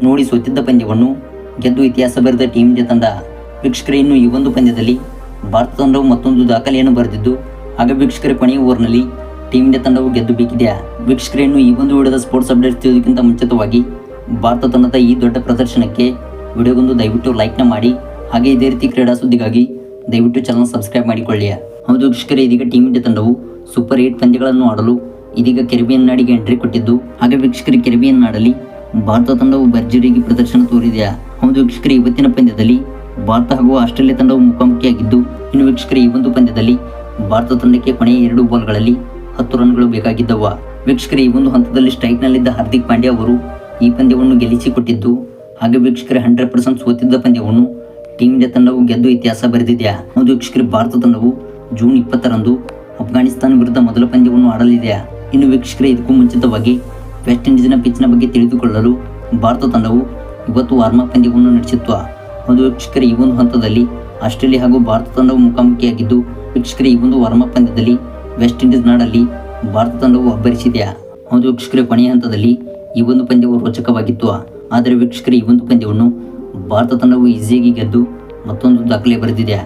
ನೋಡಿ ಸೋತಿದ್ದ ಪಂದ್ಯವನ್ನು ಗೆದ್ದು ಇತಿಹಾಸ ಬರೆದ ಟೀಮ್ ಇಂಡಿಯಾ ತಂಡ. ವೀಕ್ಷಕರೇ, ಇನ್ನು ಈ ಒಂದು ಪಂದ್ಯದಲ್ಲಿ ಭಾರತ ತಂಡವು ಮತ್ತೊಂದು ದಾಖಲೆಯನ್ನು ಬರೆದಿದ್ದು, ಆಗ ವೀಕ್ಷಕರೇ ಕೊನೆಯ ಓವರ್ನಲ್ಲಿ ಟೀಮ್ ಇಂಡಿಯಾ ತಂಡವು ಗೆದ್ದು ಬೇಕಿದೆಯಾ? ವೀಕ್ಷಕರೇ, ಇನ್ನು ಈ ಒಂದು ವಿಡಿಯೋದ ಸ್ಪೋರ್ಟ್ಸ್ ಅಪ್ಡೇಟ್ ತಿಳಿಯೋದಕ್ಕಿಂತ ಮುಂಚಿತವಾಗಿ ಭಾರತ ತಂಡದ ಈ ದೊಡ್ಡ ಪ್ರದರ್ಶನಕ್ಕೆ ವಿಡಿಯೋಗೊಂದು ದಯವಿಟ್ಟು ಲೈಕ್ನ ಮಾಡಿ. ಹಾಗೆ ಇದೇ ರೀತಿ ಕ್ರೀಡಾ ಸುದ್ದಿಗಾಗಿ ದಯವಿಟ್ಟು ಚಾನಲ್ ಸಬ್ಸ್ಕ್ರೈಬ್ ಮಾಡಿಕೊಳ್ಳಿ. ಹೌದು ವೀಕ್ಷಕರೇ, ಇದೀಗ ಟೀಮ್ ಇಂಡಿಯಾ ತಂಡವು ಸೂಪರ್ 8 ಪಂದ್ಯಗಳನ್ನು ಆಡಲು ಇದೀಗ ಕೆರಿಬಿಯನ್ ನಾಡಿಗೆ ಎಂಟ್ರಿ ಕೊಟ್ಟಿದ್ದು, ಹಾಗೆ ವೀಕ್ಷಕರೇ ಕೆರಿಬಿಯನ್ ನಾಡಲ್ಲಿ ಭಾರತ ತಂಡವು ಭರ್ಜರಿಯಾಗಿ ಪ್ರದರ್ಶನ ತೋರಿದೆಯಾ? ಹೌದು ವೀಕ್ಷಕರೇ, ಇವತ್ತಿನ ಪಂದ್ಯದಲ್ಲಿ ಭಾರತ ಹಾಗೂ ಆಸ್ಟ್ರೇಲಿಯಾ ತಂಡವು ಮುಖಾಮುಖಿಯಾಗಿದ್ದು, ಇನ್ನು ವೀಕ್ಷಕರೇ ಈ ಒಂದು ಪಂದ್ಯದಲ್ಲಿ ಭಾರತ ತಂಡಕ್ಕೆ ಕೊನೆಯ 2 ಬಾಲ್ಗಳಲ್ಲಿ 10 ರನ್ಗಳು ಬೇಕಾಗಿದ್ದವ. ವೀಕ್ಷಕರೇ, ಈ ಒಂದು ಹಂತದಲ್ಲಿ ಸ್ಟ್ರೈಕ್ನಲ್ಲಿದ್ದ ಹಾರ್ದಿಕ್ ಪಾಂಡ್ಯ ಅವರು ಈ ಪಂದ್ಯವನ್ನು ಗೆಲ್ಲಿಸಿಕೊಟ್ಟಿದ್ದು, ಹಾಗೆ ವೀಕ್ಷಕರೇ 100% ಸೋತಿದ್ದ ಪಂದ್ಯವನ್ನು ಟೀಮ್ ಇಂಡಿಯಾ ತಂಡವು ಗೆದ್ದು ಇತಿಹಾಸ ಬರೆದಿದೆಯಾ? ಹೌದು ವೀಕ್ಷಕರೇ, ಭಾರತ ತಂಡವು ಜೂನ್ 20ರಂದು ಅಫ್ಘಾನಿಸ್ತಾನ ವಿರುದ್ಧ ಮೊದಲ ಪಂದ್ಯವನ್ನು ಆಡಲಿದೆಯಾ? ಇನ್ನು ವೀಕ್ಷಕರೇ, ಇದಕ್ಕೂ ಮುಂಚಿತವಾಗಿ ವೆಸ್ಟ್ ಇಂಡೀಸ್ನ ಪಿಚ್ನ ಬಗ್ಗೆ ತಿಳಿದುಕೊಳ್ಳಲು ಭಾರತ ತಂಡವು ಇವತ್ತು ವಾರ್ಮಪ್ ಪಂದ್ಯವನ್ನು ನಡೆಸಿತ್ತು. ಹೌದು ವೀಕ್ಷಕರೇ, ಈ ಒಂದು ಹಂತದಲ್ಲಿ ಆಸ್ಟ್ರೇಲಿಯಾ ಹಾಗೂ ಭಾರತ ತಂಡವು ಮುಖಾಮುಖಿಯಾಗಿದ್ದು, ವೀಕ್ಷಕರೇ ಈ ಒಂದು ವಾರ್ಮಪ್ ಪಂದ್ಯದಲ್ಲಿ ವೆಸ್ಟ್ ಇಂಡೀಸ್ ನಾಡಲ್ಲಿ ಭಾರತ ತಂಡವು ಅಬ್ಬರಿಸಿದೆಯಾ? ಹೌದು ವೀಕ್ಷಕರೇ, ಕೊನೆಯ ಹಂತದಲ್ಲಿ ಈ ಒಂದು ಪಂದ್ಯವು ರೋಚಕವಾಗಿತ್ತು. ಆದರೆ ವೀಕ್ಷಕರೇ, ಈ ಒಂದು ಪಂದ್ಯವನ್ನು ಭಾರತ ತಂಡವು ಈಸಿಯಾಗಿ ಗೆದ್ದು ಮತ್ತೊಂದು ದಾಖಲೆ ಬರೆದಿದೆ.